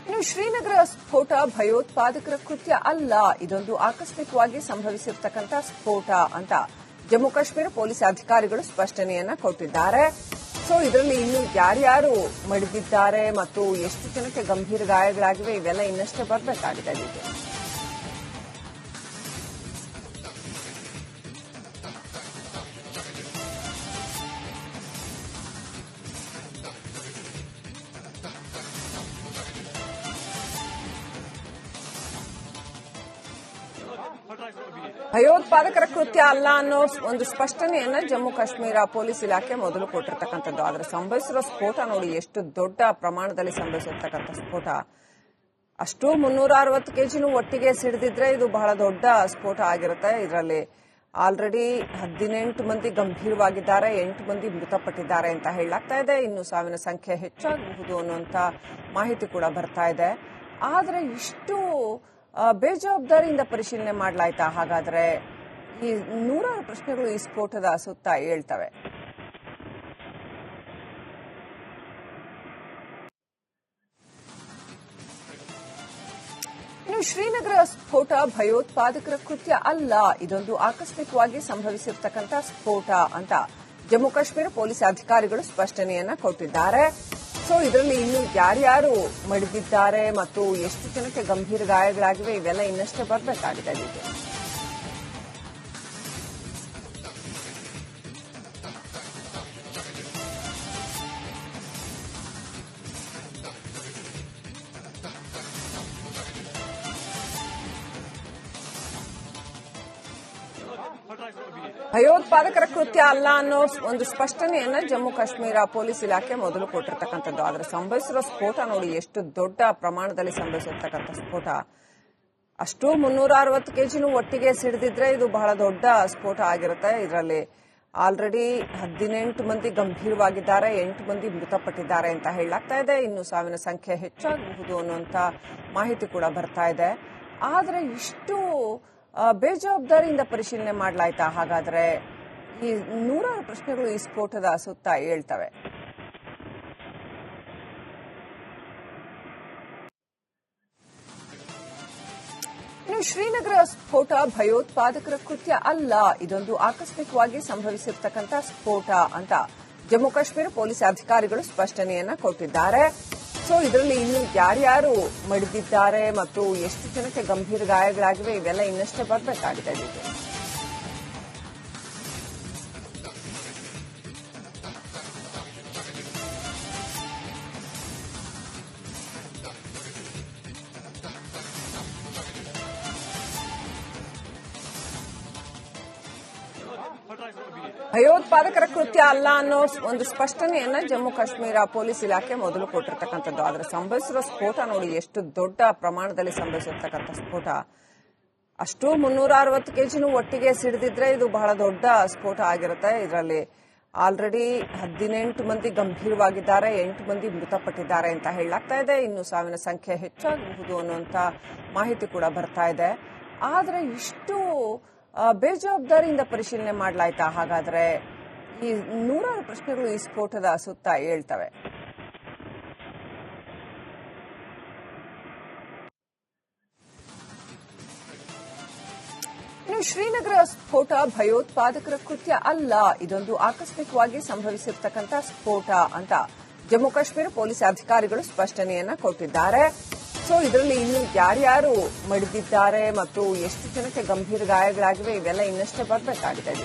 ಇನ್ನು ಶ್ರೀನಗರ ಸ್ಫೋಟ ಭಯೋತ್ಪಾದಕರ ಕೃತ್ಯ ಅಲ್ಲ, ಇದೊಂದು ಆಕಸ್ಮಿಕವಾಗಿ ಸಂಭವಿಸಿರ್ತಕ್ಕಂಥ ಸ್ಫೋಟ ಅಂತ ಜಮ್ಮು ಕಾಶ್ಮೀರ ಪೊಲೀಸ್ ಅಧಿಕಾರಿಗಳು ಸ್ಪಷ್ಟನೆಯನ್ನ ಕೊಟ್ಟಿದ್ದಾರೆ. ಸೊ ಇದರಲ್ಲಿ ಇನ್ನು ಯಾರ್ಯಾರು ಮಡಿದಿದ್ದಾರೆ ಮತ್ತು ಎಷ್ಟು ಜನಕ್ಕೆ ಗಂಭೀರ ಗಾಯಗಳಾಗಿವೆ ಇವೆಲ್ಲ ಇನ್ನಷ್ಟೇ ಬರಬೇಕಾಗಿದೆ. ಭಯೋತ್ಪಾದಕರ ಕೃತ್ಯ ಅಲ್ಲ ಅನ್ನೋ ಒಂದು ಸ್ಪಷ್ಟನೆಯನ್ನ ಜಮ್ಮು ಕಾಶ್ಮೀರ ಪೊಲೀಸ್ ಇಲಾಖೆ ಮೊದಲು ಕೊಟ್ಟಿರ್ತಕ್ಕಂಥದ್ದು. ಆದರೆ ಸಂಭವಿಸಿರೋ ಸ್ಫೋಟ ನೋಡಿ, ಎಷ್ಟು ದೊಡ್ಡ ಪ್ರಮಾಣದಲ್ಲಿ ಸಂಭವಿಸಿರ್ತಕ್ಕಂಥ ಸ್ಫೋಟ. ಅಷ್ಟು 360 ಕೆಜಿನೂ ಒಟ್ಟಿಗೆ ಸಿಡಿದಿದ್ರೆ ಇದು ಬಹಳ ದೊಡ್ಡ ಸ್ಫೋಟ ಆಗಿರುತ್ತೆ. ಇದರಲ್ಲಿ ಆಲ್ರೆಡಿ 18 ಮಂದಿ ಗಂಭೀರವಾಗಿದ್ದಾರೆ, 8 ಮಂದಿ ಮೃತಪಟ್ಟಿದ್ದಾರೆ ಅಂತ ಹೇಳಲಾಗ್ತಾ ಇದೆ. ಇನ್ನು ಸಾವಿನ ಸಂಖ್ಯೆ ಹೆಚ್ಚಾಗಬಹುದು ಅನ್ನುವಂತ ಮಾಹಿತಿ ಕೂಡ ಬರ್ತಾ ಇದೆ. ಆದರೆ ಇಷ್ಟು ಬೇಜವಾಬ್ದಾರಿಯಿಂದ ಪರಿಶೀಲನೆ ಮಾಡಲಾಯ್ತಾ? ಹಾಗಾದ್ರೆ ಈ ನೂರಾರು ಪ್ರಶ್ನೆಗಳು ಈ ಸ್ಫೋಟದ ಸುತ್ತ ಹೇಳ್ತವೆ. ಇನ್ನು ಶ್ರೀನಗರ ಸ್ಫೋಟ ಭಯೋತ್ಪಾದಕರ ಕೃತ್ಯ ಅಲ್ಲ, ಇದೊಂದು ಆಕಸ್ಮಿಕವಾಗಿ ಸಂಭವಿಸಿರ್ತಕ್ಕಂಥ ಸ್ಫೋಟ ಅಂತ ಜಮ್ಮು ಕಾಶ್ಮೀರ ಪೊಲೀಸ್ ಅಧಿಕಾರಿಗಳು ಸ್ಪಷ್ಟನೆಯನ್ನ ಕೊಟ್ಟಿದ್ದಾರೆ. ಸೊ ಇದರಲ್ಲಿ ಇನ್ನು ಯಾರ್ಯಾರು ಮಡಿದಿದ್ದಾರೆ ಮತ್ತು ಎಷ್ಟು ಜನಕ್ಕೆ ಗಂಭೀರ ಗಾಯಗಳಾಗಿವೆ ಇವೆಲ್ಲ ಇನ್ನಷ್ಟೇ ಬರಬೇಕಾಗಿದೆ. ಭಯೋತ್ಪಾದಕರ ಕೃತ್ಯ ಅಲ್ಲ ಅನ್ನೋ ಒಂದು ಸ್ಪಷ್ಟನೆಯನ್ನ ಜಮ್ಮು ಕಾಶ್ಮೀರ ಪೊಲೀಸ್ ಇಲಾಖೆ ಮೊದಲು ಕೊಟ್ಟಿರ್ತಕ್ಕಂಥದ್ದು. ಆದರೆ ಸಂಭವಿಸಿರೋ ಸ್ಫೋಟ ನೋಡಿ, ಎಷ್ಟು ದೊಡ್ಡ ಪ್ರಮಾಣದಲ್ಲಿ ಸಂಭವಿಸಿರ್ತಕ್ಕಂಥ ಸ್ಫೋಟ. ಅಷ್ಟು 360 ಕೆಜಿನೂ ಒಟ್ಟಿಗೆ ಸಿಡಿದಿದ್ರೆ ಇದು ಬಹಳ ದೊಡ್ಡ ಸ್ಫೋಟ ಆಗಿರುತ್ತೆ. ಇದರಲ್ಲಿ ಆಲ್ರೆಡಿ 18 ಮಂದಿ ಗಂಭೀರವಾಗಿದ್ದಾರೆ, 8 ಮಂದಿ ಮೃತಪಟ್ಟಿದ್ದಾರೆ ಅಂತ ಹೇಳಲಾಗ್ತಾ ಇದೆ. ಇನ್ನು ಸಾವಿನ ಸಂಖ್ಯೆ ಹೆಚ್ಚಾಗಬಹುದು ಅನ್ನುವಂತ ಮಾಹಿತಿ ಕೂಡ ಬರ್ತಾ ಇದೆ. ಆದರೆ ಇಷ್ಟು ಬೇಜವಾಬ್ದಾರಿಯಿಂದ ಪರಿಶೀಲನೆ ಮಾಡಲಾಯ್ತಾ? ಹಾಗಾದ್ರೆ ಈ ನೂರಾರು ಪ್ರಶ್ನೆಗಳು ಈ ಸ್ಫೋಟದ ಸುತ್ತ ಹೇಳ್ತವೆ. ಇನ್ನು ಶ್ರೀನಗರ ಸ್ಫೋಟ ಭಯೋತ್ಪಾದಕರ ಕೃತ್ಯ ಅಲ್ಲ, ಇದೊಂದು ಆಕಸ್ಮಿಕವಾಗಿ ಸಂಭವಿಸಿರ್ತಕ್ಕಂಥ ಸ್ಫೋಟ ಅಂತ ಜಮ್ಮು ಕಾಶ್ಮೀರ ಪೊಲೀಸ್ ಅಧಿಕಾರಿಗಳು ಸ್ಪಷ್ಟನೆಯನ್ನ ಕೊಟ್ಟಿದ್ದಾರೆ. ಸೊ ಇದರಲ್ಲಿ ಇನ್ನು ಯಾರ್ಯಾರು ಮಡಿದಿದ್ದಾರೆ ಮತ್ತು ಎಷ್ಟು ಜನಕ್ಕೆ ಗಂಭೀರ ಗಾಯಗಳಾಗಿವೆ ಇವೆಲ್ಲ ಇನ್ನಷ್ಟೇ ಬರಬೇಕಾಗಿದೆ. ಭಯೋತ್ಪಾದಕರ ಕೃತ್ಯ ಅಲ್ಲ ಅನ್ನೋ ಒಂದು ಸ್ಪಷ್ಟನೆಯನ್ನ ಜಮ್ಮು ಕಾಶ್ಮೀರ ಪೊಲೀಸ್ ಇಲಾಖೆ ಮೊದಲು ಕೊಟ್ಟಿರ್ತಕ್ಕಂಥದ್ದು. ಆದರೆ ಸಂಭವಿಸಿರೋ ಸ್ಫೋಟ ನೋಡಿ, ಎಷ್ಟು ದೊಡ್ಡ ಪ್ರಮಾಣದಲ್ಲಿ ಸಂಭವಿಸಿರ್ತಕ್ಕಂಥ ಸ್ಫೋಟ. ಅಷ್ಟು 360 ಕೆಜಿನೂ ಒಟ್ಟಿಗೆ ಸಿಡಿದಿದ್ರೆ ಇದು ಬಹಳ ದೊಡ್ಡ ಸ್ಫೋಟ ಆಗಿರುತ್ತೆ. ಇದರಲ್ಲಿ ಆಲ್ರೆಡಿ 18 ಮಂದಿ ಗಂಭೀರವಾಗಿದ್ದಾರೆ, 8 ಮಂದಿ ಮೃತಪಟ್ಟಿದ್ದಾರೆ ಅಂತ ಹೇಳಲಾಗ್ತಾ ಇದೆ. ಇನ್ನು ಸಾವಿನ ಸಂಖ್ಯೆ ಹೆಚ್ಚಾಗಬಹುದು ಅನ್ನುವಂತ ಮಾಹಿತಿ ಕೂಡ ಬರ್ತಾ ಇದೆ. ಆದರೆ ಇಷ್ಟು ಬೇಜವಾಬ್ದಾರಿಯಿಂದ ಪರಿಶೀಲನೆ ಮಾಡಲಾಯ್ತಾ? ಹಾಗಾದ್ರೆ ಈ ನೂರಾರು ಪ್ರಶ್ನೆಗಳು ಈ ಸ್ಫೋಟದ ಸುತ್ತ ಹೇಳ್ತವೆ. ಇನ್ನು ಶ್ರೀನಗರ ಸ್ಫೋಟ ಭಯೋತ್ಪಾದಕರ ಕೃತ್ಯ ಅಲ್ಲ, ಇದೊಂದು ಆಕಸ್ಮಿಕವಾಗಿ ಸಂಭವಿಸಿರ್ತಕ್ಕಂಥ ಸ್ಫೋಟ ಅಂತ ಜಮ್ಮು ಕಾಶ್ಮೀರ ಪೊಲೀಸ್ ಅಧಿಕಾರಿಗಳು ಸ್ಪಷ್ಟನೆಯನ್ನ ಕೊಟ್ಟಿದ್ದಾರೆ. ಸೊ ಇದರಲ್ಲಿ ಇನ್ನು ಯಾರ್ಯಾರು ಮಡಿದಿದ್ದಾರೆ ಮತ್ತು ಎಷ್ಟು ಜನಕ್ಕೆ ಗಂಭೀರ ಗಾಯಗಳಾಗಿವೆ ಇವೆಲ್ಲ ಇನ್ನಷ್ಟೇ ಬರಬೇಕಾಗಿದೆ.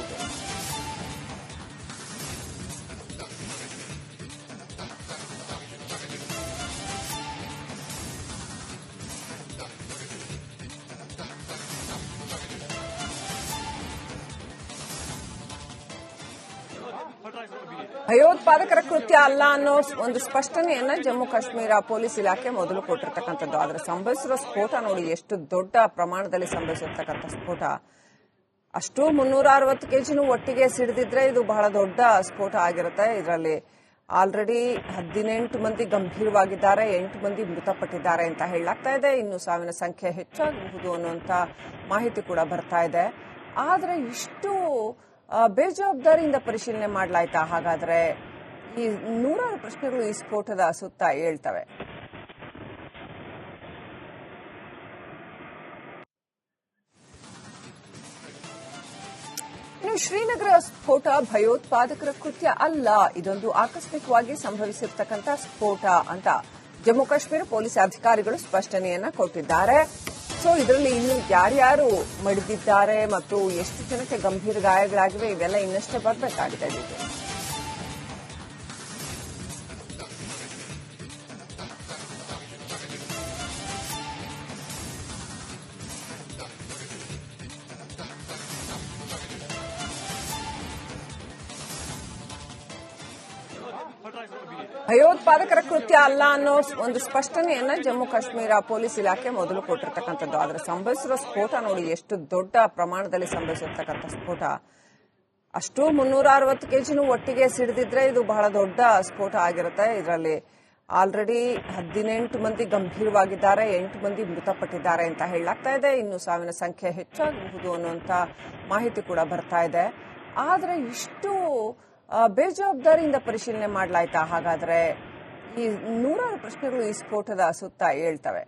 ಭಯೋತ್ಪಾದಕರ ಕೃತ್ಯ ಅಲ್ಲ ಅನ್ನೋ ಒಂದು ಸ್ಪಷ್ಟನೆಯನ್ನ ಜಮ್ಮು ಕಾಶ್ಮೀರ ಪೊಲೀಸ್ ಇಲಾಖೆ ಮೊದಲು ಕೊಟ್ಟಿರ್ತಕ್ಕಂಥದ್ದು. ಆದರೆ ಸಂಭವಿಸಿರೋ ಸ್ಫೋಟ ನೋಡಿ, ಎಷ್ಟು ದೊಡ್ಡ ಪ್ರಮಾಣದಲ್ಲಿ ಸಂಭವಿಸಿರ್ತಕ್ಕಂಥ ಸ್ಫೋಟ. ಅಷ್ಟು 360 ಕೆಜಿನೂ ಒಟ್ಟಿಗೆ ಸಿಡಿದಿದ್ರೆ ಇದು ಬಹಳ ದೊಡ್ಡ ಸ್ಫೋಟ ಆಗಿರುತ್ತೆ. ಇದರಲ್ಲಿ ಆಲ್ರೆಡಿ 18 ಮಂದಿ ಗಂಭೀರವಾಗಿದ್ದಾರೆ, 8 ಮಂದಿ ಮೃತಪಟ್ಟಿದ್ದಾರೆ ಅಂತ ಹೇಳಲಾಗ್ತಾ ಇದೆ. ಇನ್ನು ಸಾವಿನ ಸಂಖ್ಯೆ ಹೆಚ್ಚಾಗಬಹುದು ಅನ್ನುವಂತ ಮಾಹಿತಿ ಕೂಡ ಬರ್ತಾ ಇದೆ. ಆದರೆ ಇಷ್ಟು ಬೇಜವಾಬ್ದಾರಿಯಿಂದ ಪರಿಶೀಲನೆ ಮಾಡಲಾಯ್ತಾ? ಹಾಗಾದ್ರೆ ಈ ನೂರಾರು ಪ್ರಶ್ನೆಗಳು ಈ ಸ್ಫೋಟದ ಸುತ್ತ ಹೇಳ್ತವೆ. ಇನ್ನು ಶ್ರೀನಗರ ಸ್ಫೋಟ ಭಯೋತ್ಪಾದಕರ ಕೃತ್ಯ ಅಲ್ಲ, ಇದೊಂದು ಆಕಸ್ಮಿಕವಾಗಿ ಸಂಭವಿಸಿರ್ತಕ್ಕಂಥ ಸ್ಫೋಟ ಅಂತ ಜಮ್ಮು ಕಾಶ್ಮೀರ ಪೊಲೀಸ್ ಅಧಿಕಾರಿಗಳು ಸ್ಪಷ್ಟನೆಯನ್ನ ಕೊಟ್ಟಿದ್ದಾರೆ. ಸೊ ಇದರಲ್ಲಿ ಇನ್ನು ಯಾರ್ಯಾರು ಮಡಿದಿದ್ದಾರೆ ಮತ್ತು ಎಷ್ಟು ಜನಕ್ಕೆ ಗಂಭೀರ ಗಾಯಗಳಾಗಿವೆ ಇವೆಲ್ಲ ಇನ್ನಷ್ಟೇ ಬರಬೇಕಾಗಿದೆ. ಭಯೋತ್ಪಾದಕರ ಕೃತ್ಯ ಅಲ್ಲ ಅನ್ನೋ ಒಂದು ಸ್ಪಷ್ಟನೆಯನ್ನ ಜಮ್ಮು ಕಾಶ್ಮೀರ ಪೊಲೀಸ್ ಇಲಾಖೆ ಮೊದಲು ಕೊಟ್ಟಿರ್ತಕ್ಕಂಥದ್ದು. ಆದ್ರೆ ಸಂಭವಿಸಿರೋ ಸ್ಫೋಟ ನೋಡಿ, ಎಷ್ಟು ದೊಡ್ಡ ಪ್ರಮಾಣದಲ್ಲಿ ಸಂಭವಿಸಿರ್ತಕ್ಕಂಥ ಸ್ಫೋಟ. ಅಷ್ಟು 360 ಕೆಜಿನೂ ಒಟ್ಟಿಗೆ ಸಿಡಿದಿದ್ರೆ ಇದು ಬಹಳ ದೊಡ್ಡ ಸ್ಫೋಟ ಆಗಿರುತ್ತೆ. ಇದರಲ್ಲಿ ಆಲ್ರೆಡಿ 18 ಮಂದಿ ಗಂಭೀರವಾಗಿದ್ದಾರೆ, 8 ಮಂದಿ ಮೃತಪಟ್ಟಿದ್ದಾರೆ ಅಂತ ಹೇಳಲಾಗ್ತಾ ಇದೆ. ಇನ್ನು ಸಾವಿನ ಸಂಖ್ಯೆ ಹೆಚ್ಚಾಗಬಹುದು ಅನ್ನುವಂತ ಮಾಹಿತಿ ಕೂಡ ಬರ್ತಾ ಇದೆ. ಆದ್ರೆ ಇಷ್ಟು ಬೇಜವಾಬ್ದಾರಿಯಿಂದ ಪರಿಶೀಲನೆ ಮಾಡಲಾಯ್ತಾ? ಹಾಗಾದ್ರೆ ಈ ನೂರಾರು ಪ್ರಶ್ನೆಗಳು ಈ ಸ್ಫೋಟದ ಸುತ್ತ ಹೇಳ್ತವೆ.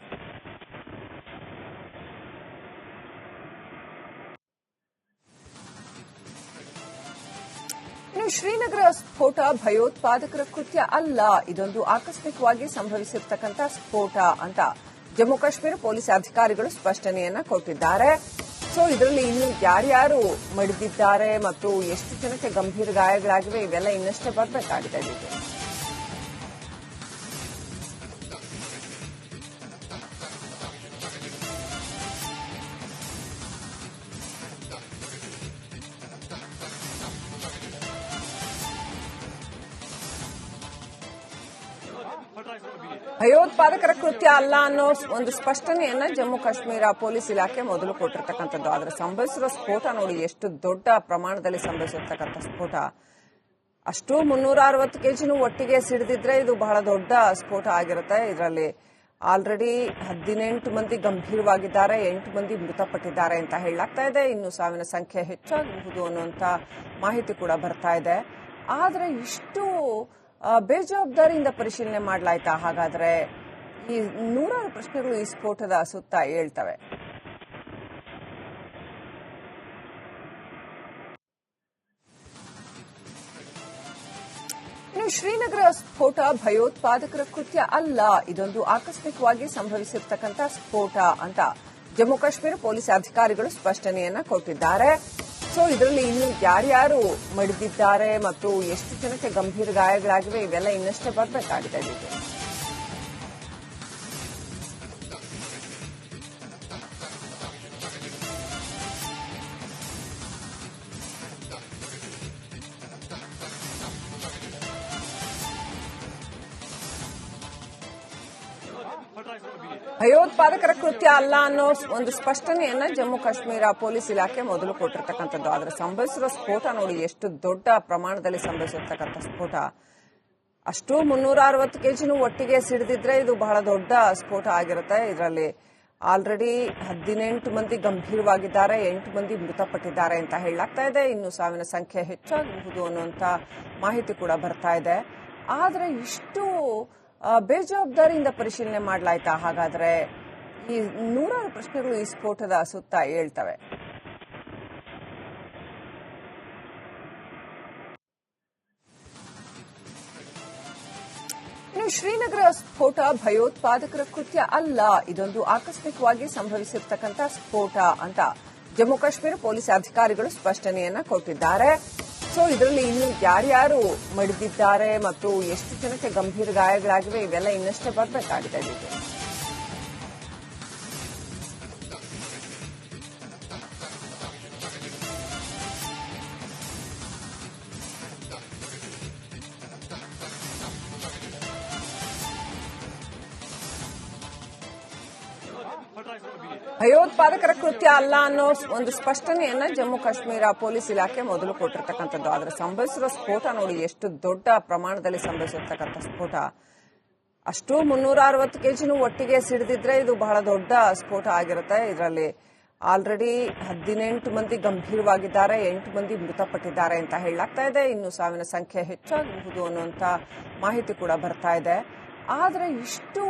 ಇನ್ನು ಶ್ರೀನಗರ ಸ್ಫೋಟ ಭಯೋತ್ಪಾದಕರ ಕೃತ್ಯ ಅಲ್ಲ, ಇದೊಂದು ಆಕಸ್ಮಿಕವಾಗಿ ಸಂಭವಿಸಿರ್ತಕ್ಕಂಥ ಸ್ಫೋಟ ಅಂತ ಜಮ್ಮು ಕಾಶ್ಮೀರ ಪೊಲೀಸ್ ಅಧಿಕಾರಿಗಳು ಸ್ಪಷ್ಟನೆಯನ್ನ ಕೊಟ್ಟಿದ್ದಾರೆ. ಸೊ ಇದರಲ್ಲಿ ಇನ್ನು ಯಾರ್ಯಾರು ಮಡಿದಿದ್ದಾರೆ ಮತ್ತು ಎಷ್ಟು ಜನಕ್ಕೆ ಗಂಭೀರ ಗಾಯಗಳಾಗಿವೆ ಇವೆಲ್ಲ ಇನ್ನಷ್ಟೇ ಬರಬೇಕಾಗಿದೆ. ಭಯೋತ್ಪಾದಕರ ಕೃತ್ಯ ಅಲ್ಲ ಅನ್ನೋ ಒಂದು ಸ್ಪಷ್ಟನೆಯನ್ನ ಜಮ್ಮು ಕಾಶ್ಮೀರ ಪೊಲೀಸ್ ಇಲಾಖೆ ಮೊದಲು ಕೊಟ್ಟಿರ್ತಕ್ಕಂಥದ್ದು. ಆದ್ರೆ ಸಂಭವಿಸಿರೋ ಸ್ಫೋಟ ನೋಡಿ, ಎಷ್ಟು ದೊಡ್ಡ ಪ್ರಮಾಣದಲ್ಲಿ ಸಂಭವಿಸಿರ್ತಕ್ಕಂಥ ಸ್ಫೋಟ. ಅಷ್ಟು 360 ಕೆಜಿನೂ ಒಟ್ಟಿಗೆ ಸಿಡಿದಿದ್ರೆ ಇದು ಬಹಳ ದೊಡ್ಡ ಸ್ಫೋಟ ಆಗಿರುತ್ತೆ. ಇದರಲ್ಲಿ ಆಲ್ರೆಡಿ 18 ಮಂದಿ ಗಂಭೀರವಾಗಿದ್ದಾರೆ, 8 ಮಂದಿ ಮೃತಪಟ್ಟಿದ್ದಾರೆ ಅಂತ ಹೇಳಲಾಗ್ತಾ ಇದೆ. ಇನ್ನು ಸಾವಿನ ಸಂಖ್ಯೆ ಹೆಚ್ಚಾಗಬಹುದು ಅನ್ನುವಂತ ಮಾಹಿತಿ ಕೂಡ ಬರ್ತಾ ಇದೆ. ಆದ್ರೆ ಇಷ್ಟು ಬೇಜವಾಬ್ದಾರಿಯಿಂದ ಪರಿಶೀಲನೆ ಮಾಡಲಾಯ್ತಾ? ಹಾಗಾದ್ರೆ ಈ ನೂರಾರು ಪ್ರಶ್ನೆಗಳು ಈ ಸ್ಫೋಟದ ಸುತ್ತ ಹೇಳ್ತವೆ. ಇನ್ನು ಶ್ರೀನಗರ ಸ್ಫೋಟ ಭಯೋತ್ಪಾದಕರ ಕೃತ್ಯ ಅಲ್ಲ, ಇದೊಂದು ಆಕಸ್ಮಿಕವಾಗಿ ಸಂಭವಿಸಿರ್ತಕ್ಕಂಥ ಸ್ಫೋಟ ಅಂತ ಜಮ್ಮು ಕಾಶ್ಮೀರ ಪೊಲೀಸ್ ಅಧಿಕಾರಿಗಳು ಸ್ಪಷ್ಟನೆಯನ್ನ ಕೊಟ್ಟಿದ್ದಾರೆ. ಸೊ ಇದರಲ್ಲಿ ಇನ್ನು ಯಾರ್ಯಾರು ಮಡಿದಿದ್ದಾರೆ ಮತ್ತು ಎಷ್ಟು ಜನಕ್ಕೆ ಗಂಭೀರ ಗಾಯಗಳಾಗಿವೆ ಇವೆಲ್ಲ ಇನ್ನಷ್ಟೇ ಬರಬೇಕಾಗಿದೆ. ಭಯೋತ್ಪಾದಕರ ಕೃತ್ಯ ಅಲ್ಲ ಅನ್ನೋ ಒಂದು ಸ್ಪಷ್ಟನೆಯನ್ನ ಜಮ್ಮು ಕಾಶ್ಮೀರ ಪೊಲೀಸ್ ಇಲಾಖೆ ಮೊದಲು ಕೊಟ್ಟಿರ್ತಕ್ಕಂಥದ್ದು. ಆದ್ರೆ ಸಂಭವಿಸಿರೋ ಸ್ಫೋಟ ನೋಡಿ, ಎಷ್ಟು ದೊಡ್ಡ ಪ್ರಮಾಣದಲ್ಲಿ ಸಂಭವಿಸಿರ್ತಕ್ಕಂಥ ಸ್ಫೋಟ. ಅಷ್ಟು 360 ಕೆಜಿನೂ ಒಟ್ಟಿಗೆ ಸಿಡಿದಿದ್ರೆ ಇದು ಬಹಳ ದೊಡ್ಡ ಸ್ಫೋಟ ಆಗಿರುತ್ತೆ. ಇದರಲ್ಲಿ ಆಲ್ರೆಡಿ 18 ಮಂದಿ ಗಂಭೀರವಾಗಿದ್ದಾರೆ, 8 ಮಂದಿ ಮೃತಪಟ್ಟಿದ್ದಾರೆ ಅಂತ ಹೇಳಲಾಗ್ತಾ ಇದೆ. ಇನ್ನು ಸಾವಿನ ಸಂಖ್ಯೆ ಹೆಚ್ಚಾಗಬಹುದು ಅನ್ನುವಂತ ಮಾಹಿತಿ ಕೂಡ ಬರ್ತಾ ಇದೆ. ಆದ್ರೆ ಇಷ್ಟು ಬೇಜವಾಬ್ದಾರಿಯಿಂದ ಪರಿಶೀಲನೆ ಮಾಡಲಾಯ್ತಾ? ಹಾಗಾದ್ರೆ ಈ ನೂರಾರು ಪ್ರಶ್ನೆಗಳು ಈ ಸ್ಫೋಟದ ಸುತ್ತ ಹೇಳ್ತವೆ. ಇನ್ನು ಶ್ರೀನಗರ ಸ್ಫೋಟ ಭಯೋತ್ಪಾದಕರ ಕೃತ್ಯ ಅಲ್ಲ, ಇದೊಂದು ಆಕಸ್ಮಿಕವಾಗಿ ಸಂಭವಿಸಿರ್ತಕ್ಕಂಥ ಸ್ಫೋಟ ಅಂತ ಜಮ್ಮು ಕಾಶ್ಮೀರ ಪೊಲೀಸ್ ಅಧಿಕಾರಿಗಳು ಸ್ಪಷ್ಟನೆಯನ್ನ ಕೊಟ್ಟಿದ್ದಾರೆ. ಸೊ ಇದರಲ್ಲಿ ಇನ್ನು ಯಾರ್ಯಾರು ಮಡಿದಿದ್ದಾರೆ ಮತ್ತು ಎಷ್ಟು ಜನಕ್ಕೆ ಗಂಭೀರ ಗಾಯಗಳಾಗಿವೆ ಇವೆಲ್ಲ ಇನ್ನಷ್ಟೇ ಬರಬೇಕಾಗಿದೆ. ಭಯೋತ್ಪಾದಕರ ಕೃತ್ಯ ಅಲ್ಲ ಅನ್ನೋ ಒಂದು ಸ್ಪಷ್ಟನೆಯನ್ನ ಜಮ್ಮು ಕಾಶ್ಮೀರ ಪೊಲೀಸ್ ಇಲಾಖೆ ಮೊದಲು ಕೊಟ್ಟಿರ್ತಕ್ಕಂಥದ್ದು. ಆದ್ರೆ ಸಂಭವಿಸಿರೋ ಸ್ಫೋಟ ನೋಡಿ, ಎಷ್ಟು ದೊಡ್ಡ ಪ್ರಮಾಣದಲ್ಲಿ ಸಂಭವಿಸಿರ್ತಕ್ಕಂಥ ಸ್ಫೋಟ. ಅಷ್ಟು 360 ಕೆಜಿನೂ ಒಟ್ಟಿಗೆ ಸಿಡಿದಿದ್ರೆ ಇದು ಬಹಳ ದೊಡ್ಡ ಸ್ಫೋಟ ಆಗಿರುತ್ತೆ. ಇದರಲ್ಲಿ ಆಲ್ರೆಡಿ 18 ಮಂದಿ ಗಂಭೀರವಾಗಿದ್ದಾರೆ, 8 ಮಂದಿ ಮೃತಪಟ್ಟಿದ್ದಾರೆ ಅಂತ ಹೇಳಲಾಗ್ತಾ ಇದೆ. ಇನ್ನು ಸಾವಿನ ಸಂಖ್ಯೆ ಹೆಚ್ಚಾಗಬಹುದು ಅನ್ನುವಂತ ಮಾಹಿತಿ ಕೂಡ ಬರ್ತಾ ಇದೆ. ಆದ್ರೆ ಇಷ್ಟು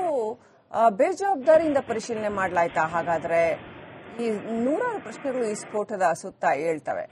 ಬೇಜವಾಬ್ದಾರಿಯಿಂದ ಪರಿಶೀಲನೆ ಮಾಡಲಾಯ್ತಾ? ಹಾಗಾದ್ರೆ ಈ ನೂರಾರು ಪ್ರಶ್ನೆಗಳು ಈ ಸ್ಫೋಟದ ಸುತ್ತ ಹೇಳ್ತವೆ.